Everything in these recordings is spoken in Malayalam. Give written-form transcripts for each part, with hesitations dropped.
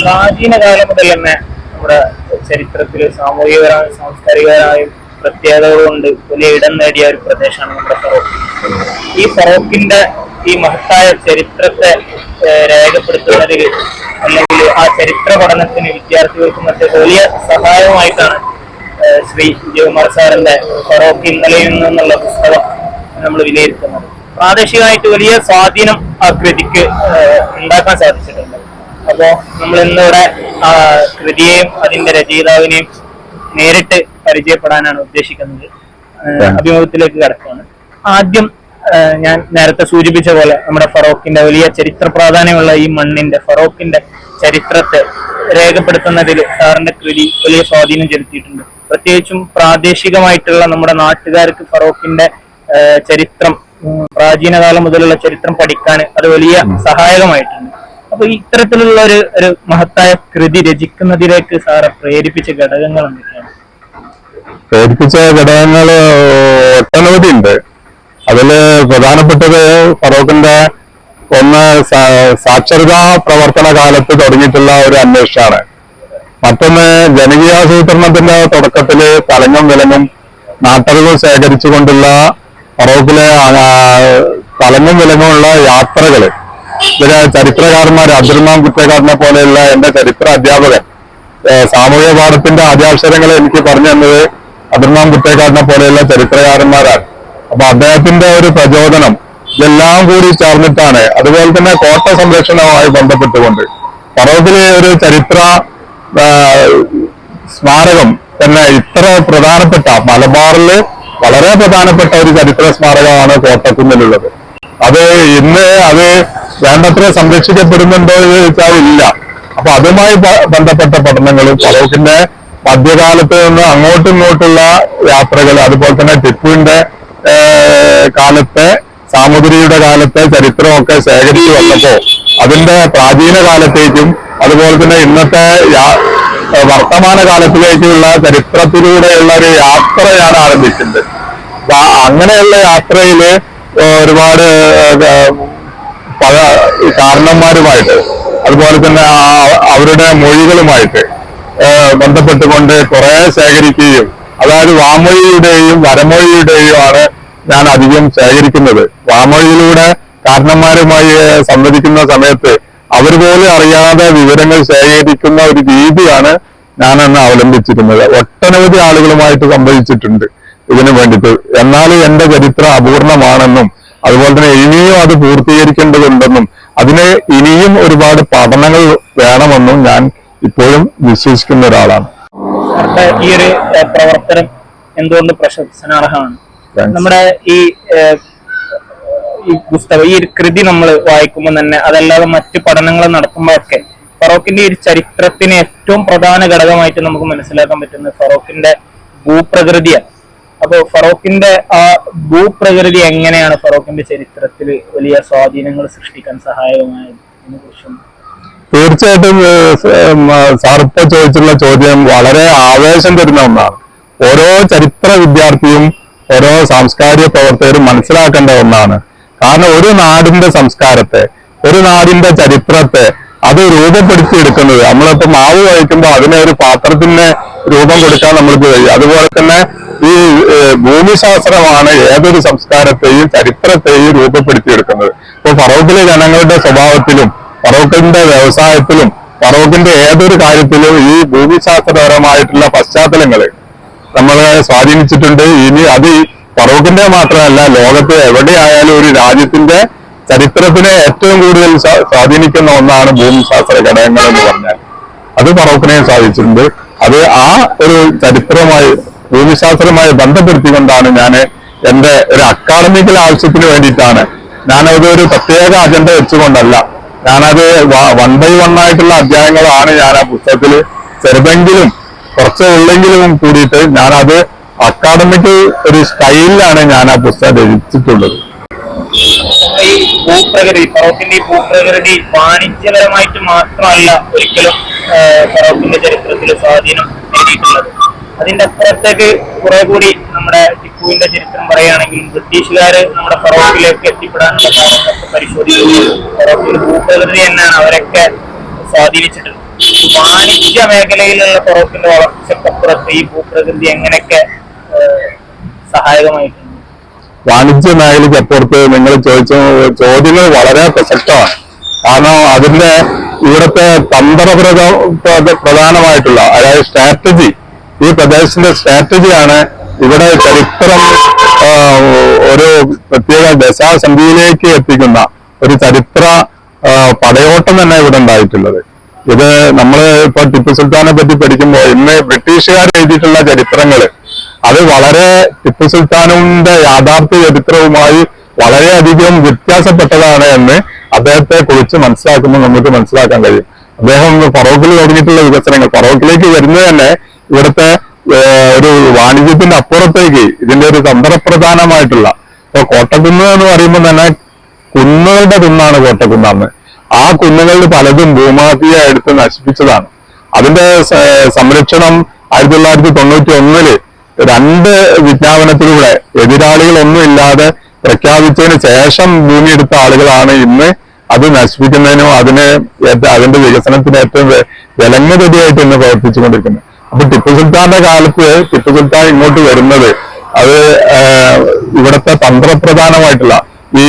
പ്രാചീന കാലം മുതൽ തന്നെ നമ്മുടെ ചരിത്രത്തിൽ സാമൂഹികപരമായും സാംസ്കാരികപരമായും പ്രത്യേകതകൾ കൊണ്ട് വലിയ ഇടം നേടിയ ഒരു പ്രദേശമാണ് നമ്മുടെ ഫറോക്ക്. ഈ ഫറോക്കിന്റെ ഈ മഹത്തായ ചരിത്രത്തെ രേഖപ്പെടുത്തുന്നതിൽ അല്ലെങ്കിൽ ആ ചരിത്ര പഠനത്തിന് വിദ്യാർത്ഥികൾക്കും മറ്റൊക്കെ വലിയ സഹായമായിട്ടാണ് ശ്രീ വിജയകുമാർ സാറിന്റെ ഫറോക്ക് ഇന്നലെയിൽ നിന്നുള്ള പുസ്തകം നമ്മൾ വിലയിരുത്തുന്നത്. പ്രാദേശികമായിട്ട് വലിയ സ്വാധീനം ആ കൃതിക്ക് ഉണ്ടാക്കാൻ സാധിച്ചിട്ടുണ്ട്. അപ്പോ നമ്മൾ ഇന്നിവിടെ ആ കൃതിയെയും അതിന്റെ രചയിതാവിനെയും നേരിട്ട് പരിചയപ്പെടാനാണ് ഉദ്ദേശിക്കുന്നത്. അഭിമുഖത്തിലേക്ക് കടക്കുകയാണ്. ആദ്യം ഞാൻ നേരത്തെ സൂചിപ്പിച്ച പോലെ നമ്മുടെ ഫറോക്കിന്റെ വലിയ ചരിത്ര പ്രാധാന്യമുള്ള ഈ മണ്ണിന്റെ ഫറോക്കിന്റെ ചരിത്രത്തെ രേഖപ്പെടുത്തുന്നതിൽ സാറിന്റെ കൃതി വലിയ സ്വാധീനം ചെലുത്തിയിട്ടുണ്ട്. പ്രത്യേകിച്ചും പ്രാദേശികമായിട്ടുള്ള നമ്മുടെ നാട്ടുകാർക്ക് ഫറോക്കിന്റെ ചരിത്രം, പ്രാചീന കാലം മുതലുള്ള ചരിത്രം പഠിക്കാൻ അത് വലിയ സഹായകമായിട്ടുണ്ട്. അപ്പൊ ഇത്തരത്തിലുള്ള ഒരു മഹത്തായ കൃതി രചിക്കുന്നതിലേക്ക് സാറെ പ്രേരിപ്പിച്ച ഘടകങ്ങൾ എന്തൊക്കെയാണ്? പ്രേരിപ്പിച്ച ഘടകങ്ങൾ ഒട്ടനവധി ഉണ്ട്. അതില് പ്രധാനപ്പെട്ടത് ഫറോക്കിന്റെ ഒന്ന് സാക്ഷരതാ പ്രവർത്തന കാലത്ത് തുടങ്ങിയിട്ടുള്ള ഒരു അന്വേഷണമാണ്. മറ്റൊന്ന് ജനകീയാസൂത്രണത്തിന്റെ തുടക്കത്തില് തലങ്ങും വിലങ്ങും നാട്ടറിവ് ശേഖരിച്ചുകൊണ്ടുള്ള ഫറോക്കിലെ തലങ്ങും വിലങ്ങുമുള്ള യാത്രകള്. ഇതിലെ ചരിത്രകാരന്മാർ അബ്ദുറഹ്മാൻ കുറ്റേക്കാരനെ പോലെയുള്ള എന്റെ ചരിത്ര അധ്യാപകൻ സാമൂഹ്യ പാഠത്തിന്റെ ആദ്യാക്ഷരങ്ങൾ എനിക്ക് പറഞ്ഞു തന്നത് അബ്ദുറഹ്മാൻ കുറ്റേക്കാരനെ പോലെയുള്ള ചരിത്രകാരന്മാരാണ്. അപ്പൊ അദ്ദേഹത്തിന്റെ ഒരു പ്രചോദനം ഇതെല്ലാം കൂടി ചേർന്നിട്ടാണ്. അതുപോലെ തന്നെ കോട്ട സംരക്ഷണവുമായി ബന്ധപ്പെട്ടുകൊണ്ട് ഫറോക്കിലെ ഒരു ചരിത്ര സ്മാരകം തന്നെ ഇത്ര പ്രധാനപ്പെട്ട മലബാറില് വളരെ പ്രധാനപ്പെട്ട ഒരു ചരിത്ര സ്മാരകമാണ് കോട്ടക്കുന്നിലുള്ളത്. അത് ഇന്ന് അത് വേണ്ടത്ര സംരക്ഷിക്കപ്പെടുന്നുണ്ടോ എന്ന് ചോദിച്ചാൽ ഇല്ല. അപ്പൊ അതുമായി ബന്ധപ്പെട്ട പഠനങ്ങളും ഫറോക്കിന്റെ മധ്യകാലത്ത് നിന്ന് അങ്ങോട്ടും ഇങ്ങോട്ടുള്ള യാത്രകൾ, അതുപോലെ തന്നെ ടിപ്പുവിന്റെ കാലത്തെ സാമൂതിരിയുടെ കാലത്തെ ചരിത്രമൊക്കെ ശേഖരിച്ചു വന്നപ്പോ അതിന്റെ പ്രാചീന കാലത്തേക്കും അതുപോലെ തന്നെ ഇന്നത്തെ വർത്തമാന കാലത്തിലേക്കുള്ള ചരിത്രത്തിലൂടെയുള്ള ഒരു യാത്രയാണ് ആരംഭിക്കുന്നത്. അപ്പൊ അങ്ങനെയുള്ള യാത്രയില് ഒരുപാട് കാരണന്മാരുമായിട്ട് അതുപോലെ തന്നെ അവരുടെ മൊഴികളുമായിട്ട് ബന്ധപ്പെട്ടുകൊണ്ട് കുറെ ശേഖരിക്കുകയും, അതായത് വാമൊഴിയുടെയും വരമൊഴിയുടെയും ആണ് ഞാൻ അധികം ശേഖരിക്കുന്നത്. വാമൊഴിയിലൂടെ കാരണന്മാരുമായി സംവദിക്കുന്ന സമയത്ത് അവർ പോലും അറിയാതെ വിവരങ്ങൾ ശേഖരിക്കുന്ന ഒരു രീതിയാണ് ഞാൻ അന്ന് അവലംബിച്ചിരുന്നത്. ഒട്ടനവധി ആളുകളുമായിട്ട് സംവദിച്ചിട്ടുണ്ട് ഇതിനു വേണ്ടിയിട്ട്. എന്നാലും എന്റെ ചരിത്രം അപൂർണമാണെന്നും അതുപോലെ തന്നെ ഇനിയും അത് പൂർത്തീകരിക്കേണ്ടതുണ്ടെന്നും അതിന് ഇനിയും ഒരുപാട് പഠനങ്ങൾ വേണമെന്നും ഞാൻ ഇപ്പോഴും വിശ്വസിക്കുന്ന ഒരാളാണ്. ഈ ഒരു പ്രവർത്തനം എന്തുകൊണ്ട് പ്രശംസനാർഹമാണ്. നമ്മുടെ ഈ പുസ്തകം, ഈ ഒരു കൃതി നമ്മൾ വായിക്കുമ്പോൾ തന്നെ അതല്ലാതെ മറ്റു പഠനങ്ങൾ നടത്തുമ്പോഴൊക്കെ ഫറോക്കിന്റെ ഈ ചരിത്രത്തിന് ഏറ്റവും പ്രധാന ഘടകമായിട്ട് നമുക്ക് മനസ്സിലാക്കാൻ പറ്റുന്നത് ഫറോക്കിന്റെ ഭൂപ്രകൃതിയാണ്. അപ്പൊ ഫറോക്കിന്റെ ആ ഭൂപ്രകൃതി എങ്ങനെയാണ് ഫറോക്കിന്റെ ചരിത്രത്തിൽ വലിയ സ്വാധീനങ്ങൾ സൃഷ്ടിക്കാൻ സഹായകമായത് ഇതിനെ കുറിച്ചും? തീർച്ചയായിട്ടും സാറിപ്പ ചോദിച്ചുള്ള ചോദ്യം വളരെ ആവേശം തരുന്ന ഒന്നാണ്. ഓരോ ചരിത്ര വിദ്യാർത്ഥിയും ഓരോ സാംസ്കാരിക പ്രവർത്തകരും മനസ്സിലാക്കേണ്ട ഒന്നാണ്. കാരണം ഒരു നാടിന്റെ സംസ്കാരത്തെ, ഒരു നാടിന്റെ ചരിത്രത്തെ അത് രൂപപ്പെടുത്തിയെടുക്കുന്നത്, നമ്മളിപ്പോ മാവ് കഴിക്കുമ്പോൾ അതിനെ ഒരു പാത്രത്തിന് രൂപം കൊടുക്കാൻ നമ്മൾക്ക് കഴിയും. അതുപോലെ തന്നെ ഈ ഭൂമിശാസ്ത്രമാണ് ഏതൊരു സംസ്കാരത്തെയും ചരിത്രത്തെയും രൂപപ്പെടുത്തിയെടുക്കുന്നത്. ഇപ്പൊ ഫറോക്കിലെ ജനങ്ങളുടെ സ്വഭാവത്തിലും ഫറോക്കിന്റെ വ്യവസായത്തിലും ഫറോക്കിന്റെ ഏതൊരു കാര്യത്തിലും ഈ ഭൂമിശാസ്ത്രപരമായിട്ടുള്ള പശ്ചാത്തലങ്ങള് നമ്മളെ സ്വാധീനിച്ചിട്ടുണ്ട്. ഇനി അത് ഫറോക്കിന്റെ മാത്രമല്ല, ലോകത്ത് എവിടെയായാലും ഒരു രാജ്യത്തിന്റെ ചരിത്രത്തിനെ ഏറ്റവും കൂടുതൽ സ്വാധീനിക്കുന്ന ഒന്നാണ് ഭൂമിശാസ്ത്ര ഘടകങ്ങൾ എന്ന് പറഞ്ഞാൽ. അത് ഫറോക്കിനെ സാധിച്ചിട്ടുണ്ട്. അത് ആ ഒരു ചരിത്രവുമായി ഭൂമിശാസ്ത്രവുമായി ബന്ധപ്പെടുത്തിക്കൊണ്ടാണ് ഞാൻ എന്റെ ഒരു അക്കാഡമിക്കൽ ആവശ്യത്തിന് വേണ്ടിയിട്ടാണ്, ഞാനത് ഒരു പ്രത്യേക അജണ്ട വെച്ചുകൊണ്ടല്ല, ഞാനത് 1 by 1 ആയിട്ടുള്ള അധ്യായങ്ങളാണ് ഞാൻ ആ പുസ്തകത്തിൽ ചെറുതെങ്കിലും കുറച്ച് ഉള്ളെങ്കിലും കൂടിയിട്ട് ഞാനത് അക്കാഡമിക് ഒരു സ്റ്റൈലിലാണ് ഞാൻ ആ പുസ്തകം രചിച്ചിട്ടുള്ളത്. ഈ ഭൂപ്രകൃതി, ഫറോക്കിന്റെ ഈ ഭൂപ്രകൃതി വാണിജ്യപരമായിട്ട് മാത്രമല്ല ഒരിക്കലും ഫറോക്കിന്റെ ചരിത്രത്തിൽ സ്വാധീനം നേടിയിട്ടുള്ളത്. അതിന്റെ അപ്പുറത്തേക്ക് കുറെ കൂടി നമ്മുടെ ടിപ്പുവിന്റെ ചരിത്രം പറയുകയാണെങ്കിൽ ബ്രിട്ടീഷുകാര് നമ്മുടെ ഫറോക്കിലേക്ക് എത്തിപ്പെടാനുള്ള കാരണങ്ങളൊക്കെ പരിശോധിക്കുന്നത് ഫറോക്കിന്റെ ഭൂപ്രകൃതി തന്നെയാണ് അവരൊക്കെ സ്വാധീനിച്ചിട്ടുള്ളത്. വാണിജ്യ മേഖലയിലുള്ള ഫറോക്കിന്റെ വളർച്ചക്കപ്പുറത്ത് ഈ ഭൂപ്രകൃതി എങ്ങനെയൊക്കെ സഹായകമായിട്ടുണ്ട്? വാണിജ്യ മേഖലയ്ക്ക് അപ്പുറത്ത് നിങ്ങൾ ചോദിച്ച ചോദ്യങ്ങൾ വളരെ പ്രസക്തമാണ്. കാരണം അതിന്റെ ഇവിടുത്തെ പ്രധാനമായിട്ടുള്ള അതായത് സ്ട്രാറ്റജി, ഈ പ്രദേശത്തിന്റെ സ്ട്രാറ്റജിയാണ് ഇവിടെ ചരിത്രം ഒരു പ്രത്യേക ദശാസന്ധിയിലേക്ക് എത്തിക്കുന്ന ഒരു ചരിത്ര പടയോട്ടം തന്നെ ഇവിടെ ഉണ്ടായിട്ടുള്ളത്. ഇത് നമ്മൾ ഇപ്പൊ ടിപ്പു സുൽത്താനെ പറ്റി പഠിക്കുമ്പോൾ ഇന്ന് ബ്രിട്ടീഷുകാർ എഴുതിയിട്ടുള്ള ചരിത്രങ്ങള് അത് വളരെ ടിപ്പു സുൽത്താനിന്റെ യാഥാർത്ഥ്യ ചരിത്രവുമായി വളരെയധികം വ്യത്യാസപ്പെട്ടതാണ് എന്ന് അദ്ദേഹത്തെ കുറിച്ച് മനസ്സിലാക്കുമ്പോൾ നമുക്ക് മനസ്സിലാക്കാൻ കഴിയും. അദ്ദേഹം ഫറോക്കിൽ തുടങ്ങിയിട്ടുള്ള വികസനങ്ങൾ, ഫറോക്കിലേക്ക് വരുന്നത് തന്നെ ഇവിടുത്തെ ഒരു വാണിജ്യത്തിന്റെ അപ്പുറത്തേക്ക് ഇതിന്റെ ഒരു തന്ത്രപ്രധാനമായിട്ടുള്ള, ഇപ്പൊ കോട്ടക്കുന്ന് എന്ന് പറയുമ്പോൾ തന്നെ കുന്നുകളുടെ കുന്നാണ് കോട്ടക്കുന്നാന്ന്. ആ കുന്നുകളിൽ പലതും ഭൂമാഫിയ എടുത്ത് നശിപ്പിച്ചതാണ്. അതിന്റെ സംരക്ഷണം 1991 2 വിജ്ഞാപനത്തിലൂടെ എതിരാളികളൊന്നും ഇല്ലാതെ പ്രഖ്യാപിച്ചതിന് ശേഷം ഭൂമി എടുത്ത ആളുകളാണ് ഇന്ന് അത് നശിപ്പിക്കുന്നതിനും അതിന്റെ വികസനത്തിന് ഏറ്റവും വിലങ്ങുതടിയായിട്ട് ഇന്ന് പ്രവർത്തിച്ചുകൊണ്ടിരിക്കുന്നത്. അപ്പൊ ടിപ്പു സുൽത്താന്റെ കാലത്ത് ടിപ്പു സുൽത്താൻ ഇങ്ങോട്ട് വരുന്നത് അത് ഇവിടുത്തെ തന്ത്രപ്രധാനമായിട്ടുള്ള ഈ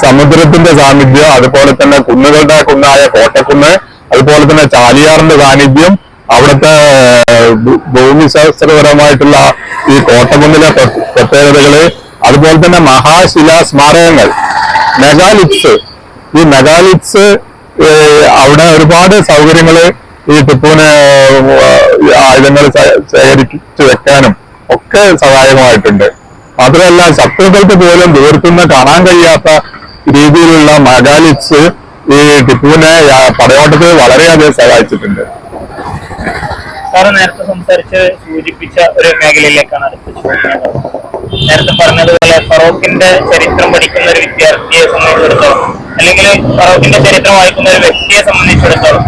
സമുദ്രത്തിന്റെ സാന്നിധ്യം, അതുപോലെ തന്നെ കുന്നുകളുടെ കുന്നായ കോട്ടക്കുന്ന്, അതുപോലെ തന്നെ ചാലിയാറിന്റെ സാന്നിധ്യം, അവിടുത്തെ ഭൂമിശാസ്ത്രപരമായിട്ടുള്ള ഈ കോട്ടക്കുന്നിലെ പ്രത്യേകതകള്, അതുപോലെ തന്നെ മഹാശിലാ സ്മാരകങ്ങൾ, മെഗാലിത്സ്. ഈ മെഗാലിത്സ് അവിടെ ഒരുപാട് സൗകര്യങ്ങള് ഈ ടിപ്പുവിന് ആയുധങ്ങൾ ശേഖരിച്ചു വെക്കാനും ഒക്കെ സഹായകമായിട്ടുണ്ട്. മാത്രമല്ല ശത്രുക്കൾക്ക് പോലും ദൂരത്തുനിന്ന് കാണാൻ കഴിയാത്ത രീതിയിലുള്ള മെഗാലിത്സ് ഈ ടിപ്പുവിനെ പടയോട്ടത്തിൽ വളരെയധികം സഹായിച്ചിട്ടുണ്ട്. സാറ് നേരത്തെ സൂചിപ്പിച്ച ഒരു മേഖലയിലേക്കാണ് അടുത്ത ചോദ്യം. നേരത്തെ പറഞ്ഞതുപോലെ ഫറോക്കിന്റെ ചരിത്രം പഠിക്കുന്ന ഒരു വിദ്യാർത്ഥിയെ സംബന്ധിച്ചിടത്തോളം, അല്ലെങ്കിൽ ഫറോക്കിന്റെ ചരിത്രം വായിക്കുന്ന ഒരു വ്യക്തിയെ സംബന്ധിച്ചിടത്തോളം,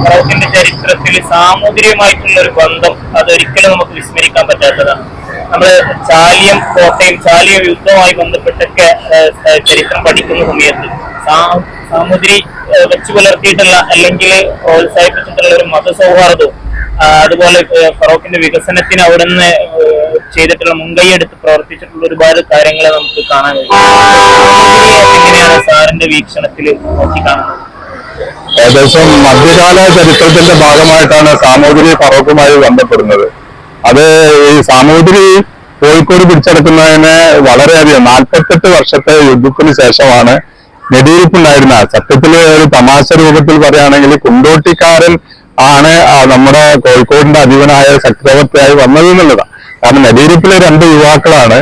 ഫറോക്കിന്റെ ചരിത്രത്തിൽ സാമൂതിരിയുമായിട്ടുള്ള ഒരു ബന്ധം അതൊരിക്കലും നമുക്ക് വിസ്മരിക്കാൻ പറ്റാത്തതാണ്. നമ്മള് ചാലിയം കോട്ടയം, ചാലിയം യുദ്ധവുമായി ബന്ധപ്പെട്ടൊക്കെ ചരിത്രം പഠിക്കുന്ന സമയത്ത് സാമൂതിരി വെച്ചു പുലർത്തിയിട്ടുള്ള അല്ലെങ്കിൽ പ്രോത്സാഹിപ്പിച്ചിട്ടുള്ള ഒരു മതസൗഹാർദ്ദവും, അതുപോലെ ഫറോക്കിന്റെ വികസനത്തിന് അവിടുന്ന് ചെയ്തിട്ടുള്ള മുൻകൈയെടുത്ത് പ്രവർത്തിച്ചിട്ടുള്ള ഒരുപാട് കാര്യങ്ങൾ നമുക്ക് കാണാൻ കഴിയും. എങ്ങനെയാണ് സാറിന്റെ വീക്ഷണത്തിൽ നോക്കിക്കാണുന്നത്? ഏകദേശം മധ്യകാല ചരിത്രത്തിന്റെ ഭാഗമായിട്ടാണ് സാമൂതിരി ഫറോക്കുമായി ബന്ധപ്പെടുന്നത്. അത് ഈ സാമൂതിരി കോഴിക്കോട് പിടിച്ചെടുക്കുന്നതിന് വളരെയധികം 48 വർഷത്തെ യുദ്ധത്തിന് ശേഷമാണ് നെടിയിരിപ്പുണ്ടായിരുന്ന, സത്യത്തില് ഒരു തമാശ രൂപത്തിൽ പറയുകയാണെങ്കിൽ കുണ്ടോട്ടിക്കാരൻ ആണ് നമ്മുടെ കോഴിക്കോടിന്റെ അധിപനായ ചക്രവർത്തിയായി വന്നത് എന്നുള്ളതാണ്. കാരണം നെടിയിരിപ്പിലെ 2 യുവാക്കളാണ്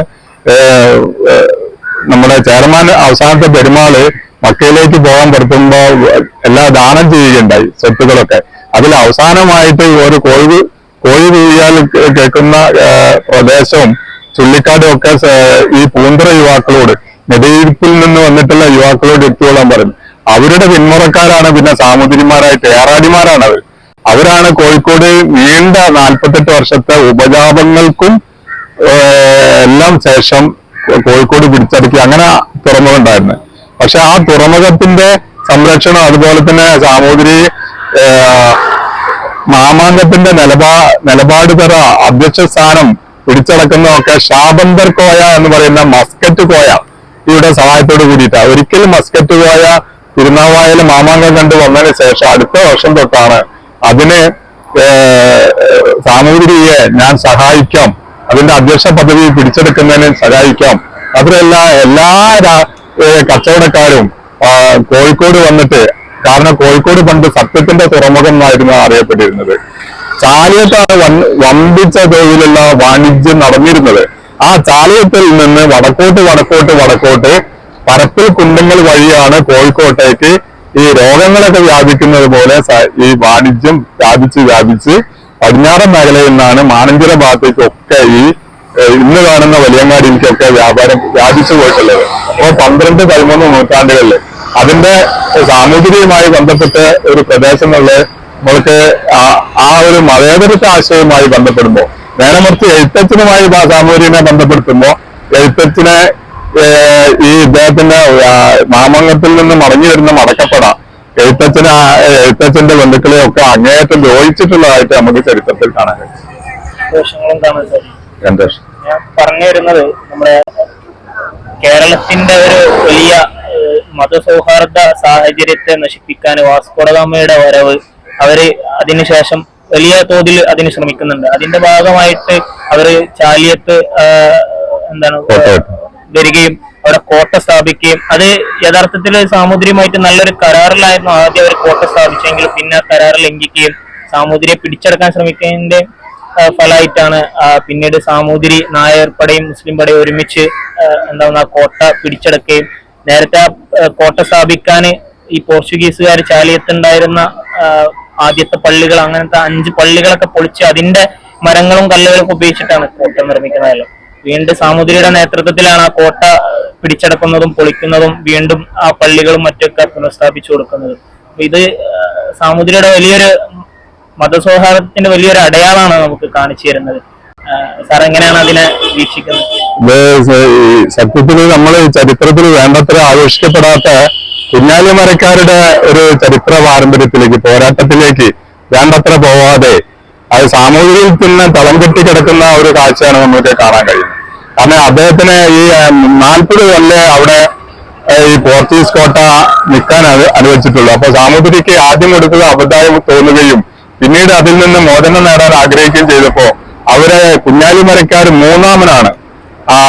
നമ്മുടെ ചെയർമാൻ അവസാനത്തെ പെരുമാള് മക്കയിലേക്ക് പോകാൻ പുറത്തുമ്പോ എല്ലാം ദാനം ചെയ്യുകയുണ്ടായി, സ്വത്തുകളൊക്കെ. അതിൽ അവസാനമായിട്ട് ഒരു കോഴി കൂവിയാൽ കേൾക്കുന്ന പ്രദേശവും ചുള്ളിക്കാടും ഒക്കെ ഈ പൂന്തറ യുവാക്കളോട്, നെടിയിരിപ്പിൽ നിന്ന് വന്നിട്ടുള്ള യുവാക്കളോട് എത്തിക്കൊള്ളാൻ പറഞ്ഞു. അവരുടെ പിന്മുറക്കാരാണ് പിന്നെ സാമൂതിരിമാരായിട്ട് ഏറാടിമാരാണ് അവരാണ് കോഴിക്കോട് നീണ്ട 48 വർഷത്തെ ഉപജാപങ്ങൾക്കും എല്ലാം ശേഷം കോഴിക്കോട് പിടിച്ചടക്കി അങ്ങനെ തുറമുഖം ഉണ്ടായിരുന്നു. പക്ഷെ ആ തുറമുഖത്തിന്റെ സംരക്ഷണം, അതുപോലെ തന്നെ സാമൂതിരി മാമാങ്കത്തിന്റെ നിലപാട് തര അധ്യക്ഷ സ്ഥാനം പിടിച്ചടക്കുന്നതൊക്കെ ഷാബന്ദർ കോയ എന്ന് പറയുന്ന മസ്കറ്റ് കോയ ഇവിടെ സഹായത്തോട് കൂടിയിട്ടാണ്. ഒരിക്കലും മസ്കറ്റ് കോയ തിരുനാവായയിൽ മാമാങ്കം കണ്ടു വന്നതിന് ശേഷം അടുത്ത വർഷം തൊട്ടാണ് അതിന് സാമൂതിരിയെ ഞാൻ സഹായിക്കാം, അതിന്റെ അധ്യക്ഷ പദവി പിടിച്ചെടുക്കുന്നതിന് സഹായിക്കാം, മാത്രമല്ല എല്ലാ കച്ചവടക്കാരും കോഴിക്കോട് വന്നിട്ട്, കാരണം കോഴിക്കോട് പണ്ട് സത്യത്തിന്റെ തുറമുഖം എന്നായിരുന്നു അറിയപ്പെട്ടിരുന്നത്. ചാലിയത്താണ് വമ്പിച്ച തോതിലുള്ള വാണിജ്യം നടന്നിരുന്നത്. ആ ചാലിയത്തിൽ നിന്ന് വടക്കോട്ട് പരപ്പിൽ കുണ്ടുങ്ങൾ വഴിയാണ് കോഴിക്കോട്ടേക്ക് ഈ രോഗങ്ങളൊക്കെ വ്യാപിക്കുന്നത് പോലെ ഈ വാണിജ്യം വ്യാപിച്ച് പടിഞ്ഞാറൻ മേഖലയിൽ നിന്നാണ് മാനഞ്ചിറ ഭാഗത്തേക്കൊക്കെ ഈ ഇന്ന് കാണുന്ന വലിയങ്ങാടിയിലേക്കൊക്കെ വ്യാപാരം വ്യാപിച്ചു പോയിട്ടുള്ളത്. അപ്പോൾ 12-13 നൂറ്റാണ്ടുകളിൽ അതിന്റെ സാമൂതിരിയുമായി ബന്ധപ്പെട്ട ഒരു പ്രദേശങ്ങളിൽ നമ്മൾക്ക് ആ ഒരു മതേതരത്വ ആശയവുമായി ബന്ധപ്പെടുമ്പോൾ, നേരമറിച്ച് എഴുത്തച്ഛനുമായി സാമൂതിരിനെ ബന്ധപ്പെടുത്തുമ്പോൾ എഴുത്തച്ഛനെ ഈ ഇദ്ദേഹത്തിന്റെ മാമംഗത്തിൽ നിന്ന് മടങ്ങി വരുന്ന മടക്കപ്പട എഴുത്തച്ഛന്റെ ബന്ധുക്കളെ ഒക്കെ അങ്ങേയറ്റം ദ്രോഹിച്ചിട്ടുള്ളതായിട്ട് നമുക്ക് ചരിത്രത്തിൽ കാണാൻ കഴിയും. ദോഷങ്ങളും കാണാൻ സാധിക്കും. ഞാൻ പറഞ്ഞു വരുന്നത് നമ്മുടെ കേരളത്തിന്റെ ഒരു വലിയ മതസൗഹാർദ്ദ സാഹചര്യത്തെ നശിപ്പിക്കാൻ വാസ്കോഡഗാമയുടെ വരവ്, അവര് അതിനുശേഷം വലിയ തോതിൽ അതിന് ശ്രമിക്കുന്നുണ്ട്. അതിന്റെ ഭാഗമായിട്ട് അവര് ചാലിയത്ത് വരികയും അവിടെ കോട്ട സ്ഥാപിക്കുകയും, അത് യഥാർത്ഥത്തിൽ സാമൂതിരിയുമായിട്ട് നല്ലൊരു കരാറിലായിരുന്നു ആദ്യം അവർ കോട്ട സ്ഥാപിച്ചെങ്കിലും പിന്നെ കരാർ ലംഘിക്കുകയും സാമൂതിരിയെ പിടിച്ചെടുക്കാൻ ശ്രമിക്കുന്നതിന്റെ ഫലമായിട്ടാണ് പിന്നീട് സാമൂതിരി നായർ പടയും മുസ്ലിം പടയും ഒരുമിച്ച് ആ കോട്ട പിടിച്ചെടുക്കുകയും, നേരത്തെ കോട്ട സ്ഥാപിക്കാൻ ഈ പോർച്ചുഗീസുകാർ ചാലിയത്തുണ്ടായിരുന്ന ആദ്യത്തെ പള്ളികൾ, അങ്ങനത്തെ 5 പള്ളികളൊക്കെ പൊളിച്ച് അതിന്റെ മരങ്ങളും കല്ലുകളൊക്കെ ഉപയോഗിച്ചിട്ടാണ് കോട്ട നിർമ്മിക്കുന്നതല്ലോ. വീണ്ടും സാമൂതിരിയുടെ നേതൃത്വത്തിലാണ് ആ കോട്ട പിടിച്ചെടുക്കുന്നതും പൊളിക്കുന്നതും വീണ്ടും ആ പള്ളികളും മറ്റൊക്കെ പുനഃസ്ഥാപിച്ചു കൊടുക്കുന്നത്. ഇത് സാമൂതിരിയുടെ വലിയൊരു മതസൗഹാർദ്ദത്തിന്റെ വലിയൊരു അടയാളമാണ് നമുക്ക് കാണിച്ചു തരുന്നത്. സാർ എങ്ങനെയാണ് അതിനെ വീക്ഷിക്കുന്നത്? സത്യത്തിൽ നമ്മൾ ചരിത്രത്തിൽ വേണ്ടത്ര ആവിഷ്കരിക്കപ്പെടാത്ത കുഞ്ഞാലിമരക്കാരുടെ ഒരു ചരിത്ര പാരമ്പര്യത്തിലേക്ക്, പോരാട്ടത്തിലേക്ക് വേണ്ടത്ര പോവാതെ അത് സാമൂഹികയിൽ തന്നെ തളം കെട്ടി കിടക്കുന്ന ഒരു കാഴ്ചയാണ് നമുക്ക് കാണാൻ കഴിയുന്നത്. കാരണം അദ്ദേഹത്തിന് ഈ 40 കൊല്ലം അവിടെ ഈ പോർച്ചുഗീസ് കോട്ട നിൽക്കാൻ അനുവദിച്ചിട്ടുള്ളൂ. അപ്പൊ സാമൂതിരിക്ക് ആദ്യം കൊടുത്തത് അബദ്ധമായി തോന്നുകയും പിന്നീട് അതിൽ നിന്ന് മോചനം നേടാൻ ആഗ്രഹിക്കുകയും ചെയ്തപ്പോ അവരെ കുഞ്ഞാലിമരക്കാർ മൂന്നാമനാണ്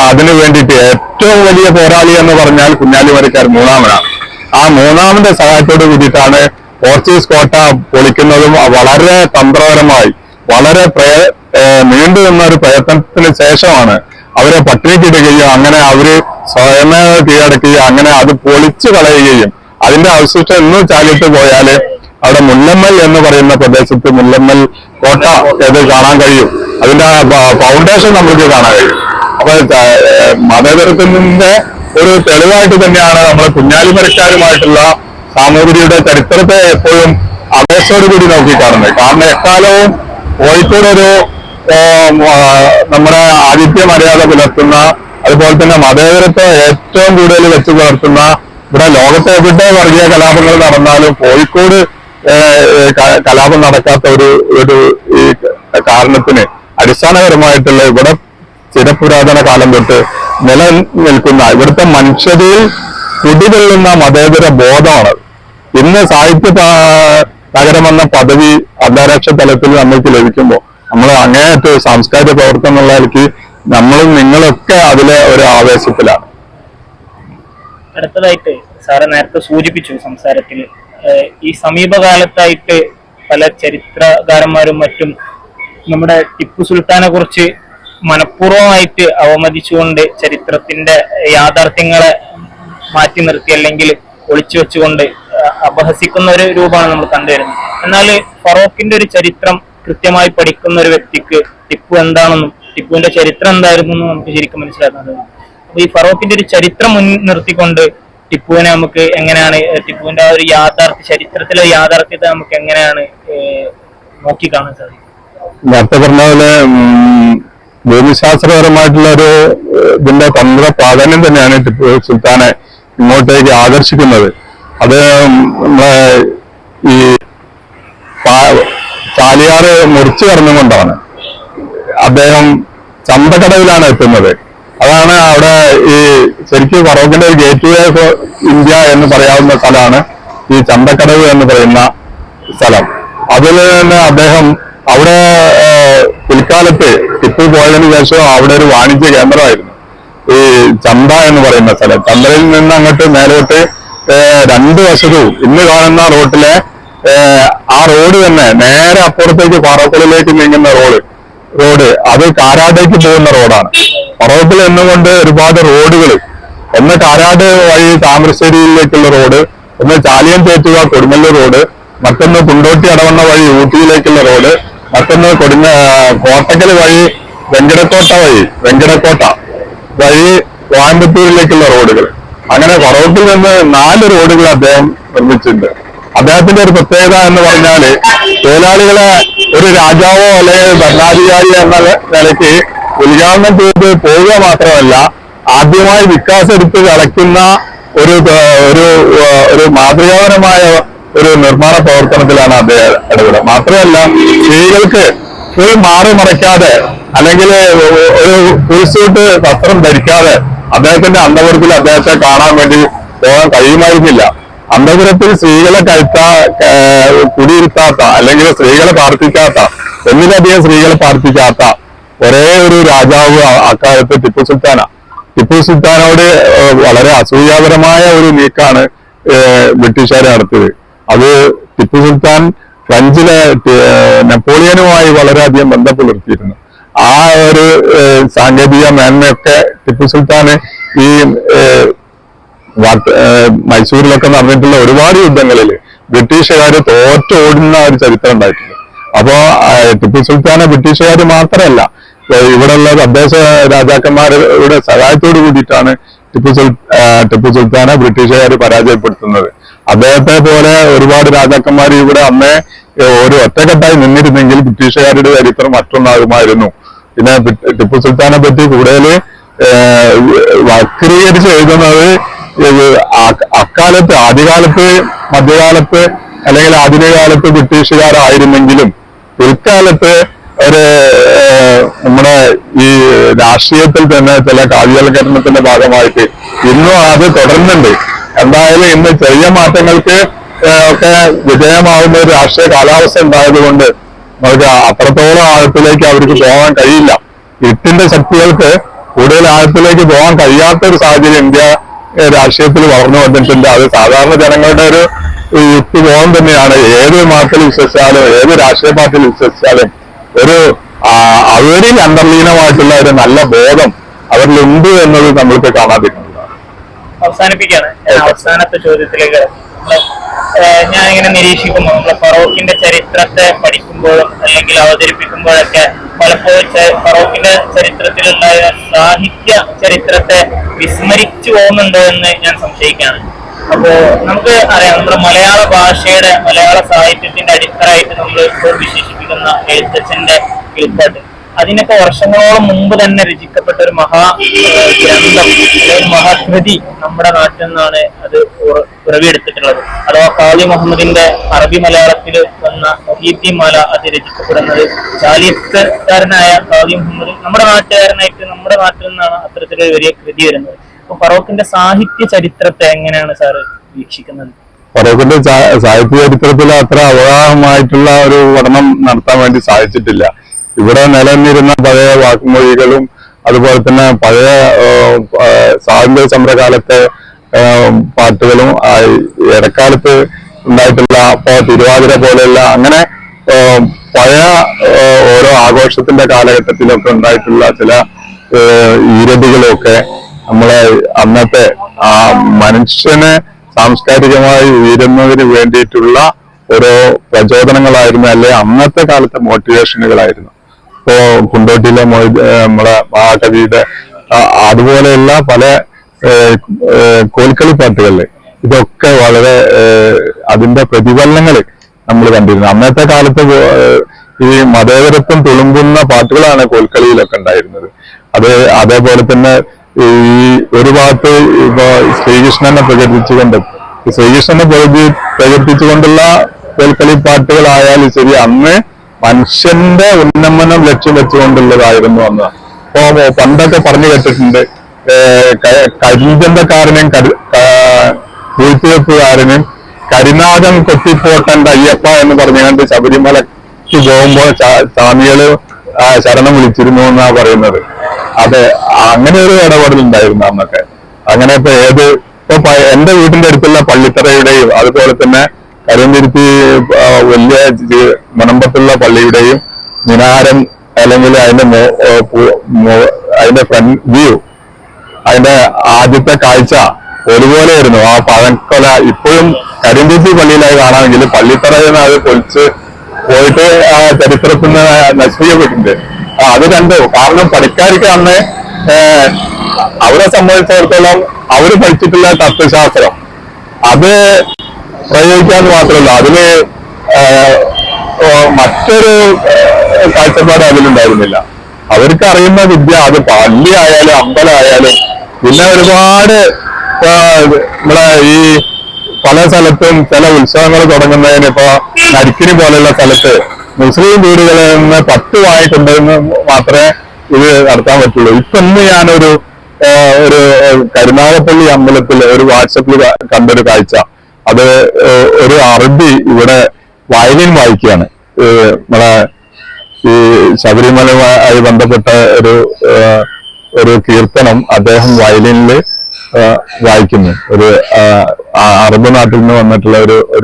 അതിനു വേണ്ടിയിട്ട് ഏറ്റവും വലിയ പോരാളി എന്ന് പറഞ്ഞാൽ കുഞ്ഞാലിമരക്കാർ മൂന്നാമനാണ്. ആ മൂന്നാമന്റെ സഹായത്തോട് കൂടിയിട്ടാണ് പോർച്ചുഗീസ് കോട്ട പൊളിക്കുന്നതും വളരെ തന്ത്രപരമായി വളരെ നീണ്ടു നിന്ന ഒരു പ്രയത്നത്തിന് ശേഷമാണ് അവരെ പട്ടിണിക്കിടുകയും അങ്ങനെ അവര് സ്വയമേവ കീഴടക്കുകയും അങ്ങനെ അത് പൊളിച്ചു കളയുകയും അതിന്റെ അവശിഷ്ടം ഇന്നും ചാലിട്ട് പോയാല് അവിടെ മുല്ലമ്മൽ എന്ന് പറയുന്ന പ്രദേശത്ത് മുല്ലമ്മൽ കോട്ട ഇത് കാണാൻ കഴിയും. അതിന്റെ ഫൗണ്ടേഷൻ നമുക്ക് കാണാൻ കഴിയും. അപ്പൊ മതേതരത്വത്തിന്റെ ഒരു തെളിവായിട്ട് തന്നെയാണ് നമ്മൾ കുഞ്ഞാലിമരക്കാരുമായിട്ടുള്ള സാമൂതിരിയുടെ ചരിത്രത്തെ എപ്പോഴും അപേക്ഷയോട് കൂടി നോക്കിക്കാണുന്നത്. കാരണം എക്കാലവും കോഴിക്കോട് ഒരു നമ്മുടെ ആതിഥ്യ മര്യാദ പുലർത്തുന്ന, അതുപോലെ തന്നെ മതേതരത്വം ഏറ്റവും കൂടുതൽ വെച്ച് പുലർത്തുന്ന, ഇവിടെ ലോകത്തെ എവിടെ വർഗീയ കലാപങ്ങൾ നടന്നാലും കോഴിക്കോട് കലാപം നടക്കാത്ത ഒരു ഈ കാരണത്തിന് അടിസ്ഥാനപരമായിട്ടുള്ള ഇവിടെ ചിരപുരാതന കാലം തൊട്ട് നിലനിൽക്കുന്ന ഇവിടുത്തെ മനുഷ്യതയിൽ കുടികൊള്ളുന്ന മതേതര ബോധമാണ്. ഇന്ന് സാഹിത്യ നഗരമെന്ന പദവി അന്താരാഷ്ട്ര തലത്തിൽ നമ്മൾക്ക് ലഭിക്കുമ്പോൾ നമ്മൾ അങ്ങേയറ്റ് സാംസ്കാരിക പ്രവർത്തനം എന്നുള്ള നിലയ്ക്ക് നമ്മളും നിങ്ങളൊക്കെ അതിലെ ഒരു ആവേശത്തിലാണ്. അടുത്തതായിട്ട് സാറ് നേരത്തെ സൂചിപ്പിച്ചു സംസാരത്തിൽ, ഈ സമീപകാലത്തായിട്ട് പല ചരിത്രകാരന്മാരും മറ്റും നമ്മുടെ ടിപ്പു സുൽത്താനെ കുറിച്ച് മനഃപൂർവ്വമായിട്ട് അവമതിച്ചുകൊണ്ട് ചരിത്രത്തിന്റെ യാഥാർത്ഥ്യങ്ങളെ മാറ്റി നിർത്തി അല്ലെങ്കിൽ ഒളിച്ചു വെച്ചുകൊണ്ട് അപഹസിക്കുന്ന ഒരു രൂപമാണ് നമ്മൾ കണ്ടുവരുന്നത്. എന്നാൽ ഫറോക്കിന്റെ ഒരു ചരിത്രം കൃത്യമായി പഠിക്കുന്ന ഒരു വ്യക്തിക്ക് ടിപ്പു എന്താണെന്നും ടിപ്പുവിന്റെ ചരിത്രം എന്തായിരുന്നു എന്നും നമുക്ക് ശരിക്കും മനസ്സിലാക്കാൻ കഴിയും. അപ്പൊ ഈ ഫറോക്കിന്റെ ഒരു ചരിത്രം മുൻനിർത്തിക്കൊണ്ട് ടിപ്പുവിനെ നമുക്ക് എങ്ങനെയാണ്, ടിപ്പുവിന്റെ ആ ഒരു ചരിത്രത്തിലെ യാഥാർത്ഥ്യത്തെ നമുക്ക് എങ്ങനെയാണ് നോക്കിക്കാണാൻ സാധിക്കും? നേരത്തെ പറഞ്ഞ പോലെ ഭൂമിശാസ്ത്രപരമായിട്ടുള്ള ഒരു ഇതിന്റെ തന്ത്ര പ്രാധാന്യം തന്നെയാണ് ടിപ്പു സുൽത്താനെ ഇങ്ങോട്ടേക്ക് ആകർഷിക്കുന്നത്. അത് നമ്മളെ ഈ ചാലിയാറ് മുറിച്ചു കടന്നുകൊണ്ടാണ് അദ്ദേഹം ചന്തക്കടവിലാണ് എത്തുന്നത്. അതാണ് അവിടെ ഈ ശരിക്കും ഫറോക്കിന്റെ ഒരു ഗേറ്റ് വേ ഓഫ് ഇന്ത്യ എന്ന് പറയാവുന്ന സ്ഥലമാണ് ഈ ചന്തക്കടവ് എന്ന് പറയുന്ന സ്ഥലം. അതിൽ തന്നെ അദ്ദേഹം അവിടെ പിൽക്കാലത്ത് ടിപ്പു പോയതിനു ശേഷം അവിടെ ഒരു വാണിജ്യ കേന്ദ്രമായിരുന്നു ഈ ചന്ത എന്ന് പറയുന്ന സ്ഥലം. ചന്തയിൽ നിന്ന് അങ്ങോട്ട് മേലോട്ട് 2 വശവും ഇന്ന് കാണുന്ന റോട്ടിലെ ആ റോഡ് തന്നെ നേരെ അപ്പുറത്തേക്ക് ഫറോക്കിലേക്ക് നീങ്ങുന്ന റോഡ് അത് കാരാടേക്ക് പോകുന്ന റോഡാണ്. ഫറോക്കിൽ എന്നുകൊണ്ട് ഒരുപാട് റോഡുകൾ, ഒന്ന് കാരാട് വഴി താമരശ്ശേരിയിലേക്കുള്ള റോഡ്, ഒന്ന് ചാലിയം തേറ്റുക കൊടുങ്ങല്ലൂർ റോഡ്, മറ്റൊന്ന് കുണ്ടോട്ടി അടവണ്ണ വഴി ഊട്ടിയിലേക്കുള്ള റോഡ്, മറ്റൊന്ന് കോട്ടക്കൽ വഴി വെങ്കടക്കോട്ട വഴി കോയമ്പത്തൂരിലേക്കുള്ള റോഡുകൾ. അങ്ങനെ ഫറോക്കിൽ നിന്ന് 4 റോഡുകൾ അദ്ദേഹം നിർമ്മിച്ചിട്ടുണ്ട്. അദ്ദേഹത്തിന്റെ ഒരു പ്രത്യേകത എന്ന് പറഞ്ഞാല് തൊഴിലാളികളെ ഒരു രാജാവോ അല്ലെങ്കിൽ ഭരണാധികാരി എന്ന നിലയ്ക്ക് ഉദ്ഘാടനം ചെയ്ത് പോവുക മാത്രമല്ല, ആദ്യമായി വികാസം എടുത്ത് കളിക്കുന്ന ഒരു മാതൃകാപരമായ ഒരു നിർമ്മാണ പ്രവർത്തനത്തിലാണ് അദ്ദേഹം ഇടപെടുക. മാത്രമല്ല സ്ത്രീകൾക്ക് ഒരു മാറി മറയ്ക്കാതെ അല്ലെങ്കിൽ ഒരു ഫുൾസൂട്ട് വസ്ത്രം ധരിക്കാതെ അദ്ദേഹത്തിന്റെ അന്തപുരത്തിൽ അദ്ദേഹത്തെ കാണാൻ വേണ്ടി പോകാൻ കഴിയുമായിരുന്നില്ല. അന്തപുരത്തിൽ സ്ത്രീകളെ കുടിയിരുത്താത്ത അല്ലെങ്കിൽ സ്ത്രീകളെ പാർപ്പിക്കാത്ത, ഒന്നിലധികം സ്ത്രീകളെ പാർപ്പിക്കാത്ത ഒരേ ഒരു രാജാവ് അക്കാലത്ത് ടിപ്പു സുൽത്താനാണ്. ടിപ്പു സുൽത്താനോട് വളരെ അസൂയാപരമായ ഒരു നീക്കാണ് ബ്രിട്ടീഷുകാർ നടത്തിയത്. അത് ടിപ്പു സുൽത്താൻ ഫ്രഞ്ചിലെ നെപ്പോളിയനുമായി വളരെയധികം ബന്ധം പുലർത്തിയിരുന്നു. ആ ഒരു സാങ്കേതിക മേന്മയൊക്കെ ടിപ്പു സുൽത്താന് ഈ മൈസൂരിലൊക്കെ നടന്നിട്ടുള്ള ഒരുപാട് യുദ്ധങ്ങളിൽ ബ്രിട്ടീഷുകാർ തോറ്റോടുന്ന ഒരു ചരിത്രം ഉണ്ടായിട്ടുണ്ട്. അപ്പോ ടിപ്പു സുൽത്താനെ ബ്രിട്ടീഷുകാർ മാത്രമല്ല, ഇവിടെയുള്ള തദ്ദേശ രാജാക്കന്മാരുടെ സഹായത്തോട് കൂടിയിട്ടാണ് ടിപ്പു സുൽത്താനെ ബ്രിട്ടീഷുകാർ പരാജയപ്പെടുത്തുന്നത്. അദ്ദേഹത്തെ പോലെ ഒരുപാട് രാജാക്കന്മാർ ഇവിടെ അന്നേ ഒരു ഒറ്റക്കെട്ടായി നിന്നിരുന്നെങ്കിൽ ബ്രിട്ടീഷുകാരുടെ ചരിത്രം മറ്റൊന്നാകുമായിരുന്നു. പിന്നെ ടിപ്പു സുൽത്താനെ പറ്റി കൂടുതൽ വക്രീകരിച്ച് എഴുതുന്നത് അക്കാലത്ത്, ആദ്യകാലത്ത്, മധ്യകാലത്ത് അല്ലെങ്കിൽ ആധുനിക കാലത്ത് ബ്രിട്ടീഷുകാരായിരുന്നെങ്കിലും പിൽക്കാലത്ത് ഒരു നമ്മുടെ ഈ രാഷ്ട്രീയത്തിൽ തന്നെ ചില കാവ്യവൽക്കരണത്തിന്റെ ഭാഗമായിട്ട് ഇന്നും അത് തുടരുന്നുണ്ട്. എന്തായാലും ഇന്ന് ചെറിയ മാറ്റങ്ങൾക്ക് ഒക്കെ വിധേയമാവുന്ന ഒരു രാഷ്ട്രീയ കാലാവസ്ഥ ഉണ്ടായതുകൊണ്ട് നമുക്ക് അത്രത്തോളം ആഴത്തിലേക്ക് അവർക്ക് പോകാൻ കഴിയില്ല. ഇരുട്ടിന്റെ ശക്തികൾക്ക് കൂടുതൽ ആഴത്തിലേക്ക് പോകാൻ കഴിയാത്ത ഒരു സാഹചര്യം ഇന്ത്യ രാഷ്ട്രീയത്തിൽ വളർന്നു വന്നിട്ടുണ്ട്. അത് സാധാരണ ജനങ്ങളുടെ ഒരു യുക്തിബോധം തന്നെയാണ്. ഏത് മതത്തിൽ വിശ്വസിച്ചാലും ഏത് രാഷ്ട്രീയ പാർട്ടിയിൽ വിശ്വസിച്ചാലും ഒരു അവരിൽ അന്തർലീനമായിട്ടുള്ള ഒരു നല്ല ബോധം അവരിലുണ്ട് എന്നത് നമ്മൾക്ക് കാണാതിരിക്കുന്നതാണ്. അവസാനിപ്പിക്കുകയാണ്. അവസാനത്തെ ചോദ്യത്തിലേക്ക് ഞാനിങ്ങനെ നിരീക്ഷിക്കുമ്പോൾ നമ്മളെ ഫറോക്കിന്റെ ചരിത്രത്തെ പഠിക്കുമ്പോഴും അല്ലെങ്കിൽ അവതരിപ്പിക്കുമ്പോഴൊക്കെ പലപ്പോഴും ഫറോക്കിന്റെ ചരിത്രത്തിലുണ്ടായ സാഹിത്യ ചരിത്രത്തെ വിസ്മരിച്ചു പോകുന്നുണ്ടോ എന്ന് ഞാൻ സംശയിക്കുകയാണ്. അപ്പോ നമുക്ക് അറിയാം, നമ്മുടെ മലയാള ഭാഷയുടെ, മലയാള സാഹിത്യത്തിന്റെ അടിത്തറയായിട്ട് നമ്മൾ ഇപ്പോൾ വിശേഷിപ്പിക്കുന്ന എഴുത്തച്ഛന്റെ കിളിപ്പാട്ട്, അതിനൊക്കെ വർഷങ്ങളോളം മുമ്പ് തന്നെ രചിക്കപ്പെട്ട ഒരു ഗ്രന്ഥം, ഒരു മഹാകൃതി നമ്മുടെ നാട്ടിൽ നിന്നാണ് അത് പിറവിയെടുത്തിട്ടുള്ളത്. അഥവാ ഖാദി മുഹമ്മദിന്റെ അറബി മലയാളത്തിൽ വന്ന മൊഹീദ്ദീൻ മാല, അത് രചിക്കപ്പെടുന്നത് ചാലിയത്തുകാരനായ ഖാദി മുഹമ്മദ്, നമ്മുടെ നാട്ടുകാരനായിട്ട് നമ്മുടെ നാട്ടിൽ നിന്നാണ് അത്തരത്തിലൊരു വലിയ കൃതി വരുന്നത്. അപ്പൊ ഫറോക്കിന്റെ സാഹിത്യ ചരിത്രത്തെ എങ്ങനെയാണ് സാറ് വീക്ഷിക്കുന്നത്? ഫറോക്കിന്റെ സാഹിത്യ ചരിത്രത്തിൽ അത്ര അവഗാഹമായിട്ടുള്ള ഒരു പഠനം നടത്താൻ വേണ്ടി സാധിച്ചിട്ടില്ല. ഇവിടെ നിലനിന്നിരുന്ന പഴയ വാക്കുമൊഴികളും അതുപോലെ തന്നെ പഴയ സ്വാതന്ത്ര്യ സമരകാലത്തെ പാട്ടുകളും ഇടക്കാലത്ത് ഉണ്ടായിട്ടുള്ള തിരുവാതിര പോലെയുള്ള അങ്ങനെ പഴയ ഓരോ ആഘോഷത്തിന്റെ കാലഘട്ടത്തിലൊക്കെ ഉണ്ടായിട്ടുള്ള ചില ഈരടികളൊക്കെ നമ്മളെ അന്നത്തെ ആ മനുഷ്യനെ സാംസ്കാരികമായി ഉയരുന്നതിന് വേണ്ടിയിട്ടുള്ള ഓരോ പ്രചോദനങ്ങളായിരുന്നു, അല്ലെ അന്നത്തെ കാലത്തെ മോട്ടിവേഷനുകളായിരുന്നു. ഇപ്പോ കുണ്ടോട്ടിയിലെ നമ്മളെ മഹാകവിയുടെ അതുപോലെയുള്ള പല കോൽക്കളി പാട്ടുകളില് ഇതൊക്കെ വളരെ അതിന്റെ പ്രതിഫലനങ്ങൾ നമ്മൾ കണ്ടിരുന്നു. അന്നത്തെ കാലത്ത് ഈ മതേതരത്വം തുളുമ്പുന്ന പാട്ടുകളാണ് കോൽക്കളിയിലൊക്കെ ഉണ്ടായിരുന്നത്. അതേപോലെ തന്നെ ഈ ഒരു ഭാഗത്ത് ഇപ്പൊ ശ്രീകൃഷ്ണനെ പ്രകടിപ്പിച്ചുകൊണ്ടുള്ള കോൽക്കളി പാട്ടുകളായാലും ശരി, അന്ന് മനുഷ്യന്റെ ഉന്നമനം ലക്ഷ്യം വെച്ചുകൊണ്ടുള്ളതായിരുന്നു അന്ന്. അപ്പോ പണ്ടൊക്കെ പറഞ്ഞു കേട്ടിട്ടുണ്ട്, കരിഞ്ചന്തക്കാരനും പൂഴ്ത്തിവെപ്പുകാരനും കരിനാഗം കൊത്തിപ്പോട്ടന്റെ അയ്യപ്പ എന്ന് പറഞ്ഞുകൊണ്ട് ശബരിമലക്ക് പോകുമ്പോൾ സ്വാമികള് ശരണം വിളിച്ചിരുന്നു എന്നാ പറയുന്നത്. അതെ, അങ്ങനെ ഒരു ഇടപെടലുണ്ടായിരുന്നു അന്നൊക്കെ. അങ്ങനെ ഇപ്പൊ എന്റെ വീടിന്റെ അടുത്തുള്ള പള്ളിത്തറയുടെയും അതുപോലെ തന്നെ കരിന്തിരുത്തി വലിയ മണമ്പത്തുള്ള പള്ളിയുടെയും മിനാരം അല്ലെങ്കിൽ അതിന്റെ ഫ്രണ്ട് വ്യൂ, അതിന്റെ ആദ്യത്തെ കാഴ്ച ഒരുപോലെയായിരുന്നു. ആ പഴക്കൊല ഇപ്പോഴും കരിന്തിരുത്തി പള്ളിയിലായി കാണാമെങ്കിൽ പള്ളിത്തറയിൽ അത് പൊളിച്ച് പോയിട്ട് ആ ചരിത്രത്തിൽ നിന്ന് നശിപ്പിക്കപ്പെട്ടിട്ടുണ്ട്. അത് കണ്ടു. കാരണം പണിക്കാർക്ക് അന്ന് അവരെ സംബന്ധിച്ചിടത്തോളം അവര് പഠിച്ചിട്ടുള്ള തത്വശാസ്ത്രം അത് പ്രയോഗിക്കാൻ മാത്രമല്ല, അതില് മറ്റൊരു കാഴ്ചപ്പാട് അതിലുണ്ടായിരുന്നില്ല. അവർക്ക് അറിയുന്ന വിദ്യ, അത് പള്ളി ആയാലും അമ്പലമായാലും, പിന്നെ ഒരുപാട് നമ്മളെ ഈ പല സ്ഥലത്തും ചില ഉത്സവങ്ങൾ തുടങ്ങുന്നതിന് ഇപ്പൊ നരിക്കിനി പോലെയുള്ള സ്ഥലത്ത് മുസ്ലിം വീടുകളിൽ നിന്ന് 10 വായ കൊണ്ടുവന്ന് മാത്രമേ ഇത് നടത്താൻ പറ്റുള്ളൂ. ഇപ്പൊ ഇന്ന് ഞാനൊരു കരുനാഗപ്പള്ളി അമ്പലത്തിൽ ഒരു വാട്സപ്പിൽ കണ്ടൊരു കാഴ്ച. അത് ഒരു അറബി ഇവിടെ വയലിൻ വായിക്കുകയാണ്. നമ്മളെ ഈ ശബരിമലയുമായി ബന്ധപ്പെട്ട ഒരു കീർത്തനം അദ്ദേഹം വയലിനില് വായിക്കുന്നു. ഒരു അറബ് നാട്ടിൽ നിന്ന് വന്നിട്ടുള്ള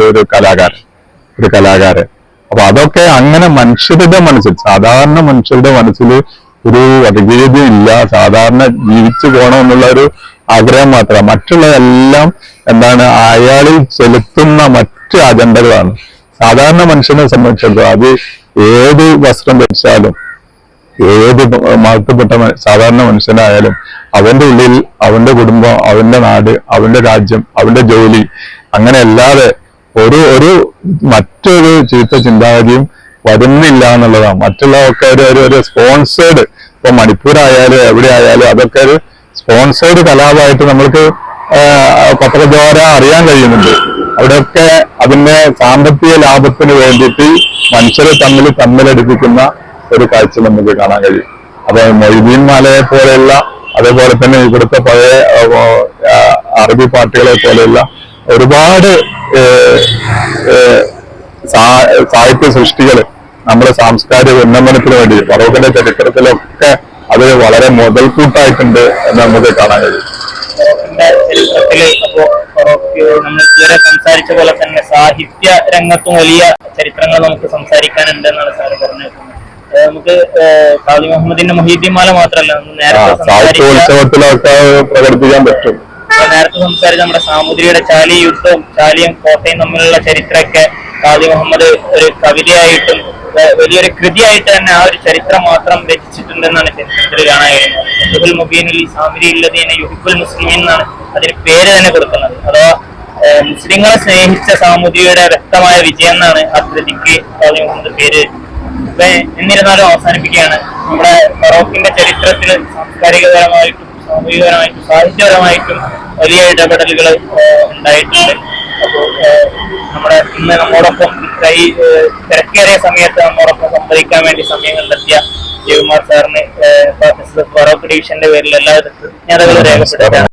ഒരു കലാകാരൻ. അപ്പൊ അതൊക്കെ അങ്ങനെ മനുഷ്യരുടെ മനസ്സിൽ, സാധാരണ മനുഷ്യരുടെ മനസ്സിൽ ഒരു വർഗീയതയില്ല, സാധാരണ ജീവിച്ചു പോകണമെന്നുള്ള ഒരു ആഗ്രഹം മാത്രമാണ്. മറ്റുള്ളതെല്ലാം എന്താണ് അയാളിൽ ചെലുത്തുന്ന മറ്റ് അജണ്ടകളാണ്. സാധാരണ മനുഷ്യനെ സംബന്ധിച്ചിടത്തോളം അത് ഏത് വസ്ത്രം ധരിച്ചാലും ഏത് മഹത്വപ്പെട്ട സാധാരണ മനുഷ്യനായാലും അവന്റെ ഉള്ളിൽ അവന്റെ കുടുംബം, അവന്റെ നാട്, അവന്റെ രാജ്യം, അവന്റെ ജോലി, അങ്ങനെ അല്ലാതെ ഒരു മറ്റൊരു ചീത്ത ചിന്താഗതിയും വരുന്നില്ല എന്നുള്ളതാണ്. മറ്റുള്ളതൊക്കെ ഒരു സ്പോൺസേഡ്, ഇപ്പൊ മണിപ്പൂരായാലും എവിടെ ആയാലും അതൊക്കെ ഒരു സ്പോൺസേഡ് കലാപമായിട്ട് നമ്മൾക്ക് പത്രദ്വാര അറിയാൻ കഴിയുന്നുണ്ട്. അവിടെയൊക്കെ അതിന്റെ സാമ്പത്തിക ലാഭത്തിന് വേണ്ടിയിട്ട് മനുഷ്യരെ തമ്മിലടിപ്പിക്കുന്ന ഒരു കാഴ്ച നമുക്ക് കാണാൻ കഴിയും. അപ്പൊ മൊയ്തീൻ മാലയെ പോലെയുള്ള, അതേപോലെ തന്നെ ഇവിടുത്തെ പഴയ അറബി പാർട്ടികളെ പോലെയുള്ള ഒരുപാട് സാഹിത്യ സൃഷ്ടികൾ നമ്മുടെ സാംസ്കാരിക ഉന്നമനത്തിന് വേണ്ടി ഫറൂഖിന്റെ ചരിത്രത്തിലൊക്കെ അത് വളരെ മുതൽക്കൂട്ടായിട്ടുണ്ട് എന്ന് നമുക്ക് കാണാൻ കഴിയും. ചരിത്രത്തില് അപ്പോ ഫറൂഖ് നമ്മൾ ഇതുവരെ സംസാരിച്ച പോലെ തന്നെ സാഹിത്യ രംഗത്തും വലിയ ചരിത്രങ്ങൾ നമുക്ക് സംസാരിക്കാനുണ്ട് എന്നാണ് സാറ് പറഞ്ഞത്. നമുക്ക് ഖാദി മുഹമ്മദിന്റെ മൊഹീദ്ദീൻ മാല മാത്രമല്ല, നേരത്തെ ഉത്സവത്തിലൊക്കെ പ്രകടിപ്പിക്കാൻ പറ്റും. നേരത്തെ സംസാരിച്ച നമ്മുടെ സാമൂതിരിയുടെ ചാലി യുദ്ധവും ചാലിയും കോട്ടയും തമ്മിലുള്ള ചരിത്രമൊക്കെ ഖാദി മുഹമ്മദ് ഒരു കവിതയായിട്ടും വലിയൊരു കൃതിയായിട്ട് തന്നെ ആ ഒരു ചരിത്രം മാത്രം രചിച്ചിട്ടുണ്ടെന്നാണ് ചരിത്രത്തിൽ കാണാൻ കഴിയുന്നത്. മുബീനുൽ സാമിരി ഇല്ലദീന യുഹിബ്ബുൽ മുസ്ലിമീൻ എന്നാണ് അതിന് പേര് തന്നെ കൊടുക്കുന്നത്. അഥവാ മുസ്ലിങ്ങളെ സ്നേഹിച്ച സാമൂതിരിയുടെ വ്യക്തമായ വിജയം എന്നാണ് ആ കൃതിക്ക് ഖാദി മുഹമ്മദ് പേര്. അപ്പൊ എന്നിരുന്നാലും അവസാനിപ്പിക്കുകയാണ്. നമ്മുടെ ഫറൂഖിന്റെ ചരിത്രത്തിൽ സാംസ്കാരികപരമായിട്ടും സാമൂഹികപരമായിട്ടും സാഹിത്യപരമായിട്ടും വലിയ ഇടപെടലുകൾ ഉണ്ടായിട്ടുണ്ട്. അപ്പോൾ നമ്മുടെ ഇന്ന് നമ്മോടൊപ്പം ഈ തിരക്കേറിയ സമയത്ത് നമ്മോടൊപ്പം സംവദിക്കാൻ വേണ്ടി സമയം കണ്ടെത്തിയ ജയകുമാർ സാറിന് ഫറൂഖ് ഡിവിഷന്റെ പേരിൽ എല്ലാവിധ കൃതജ്ഞതകളും രേഖപ്പെടുത്തുകയാണ്.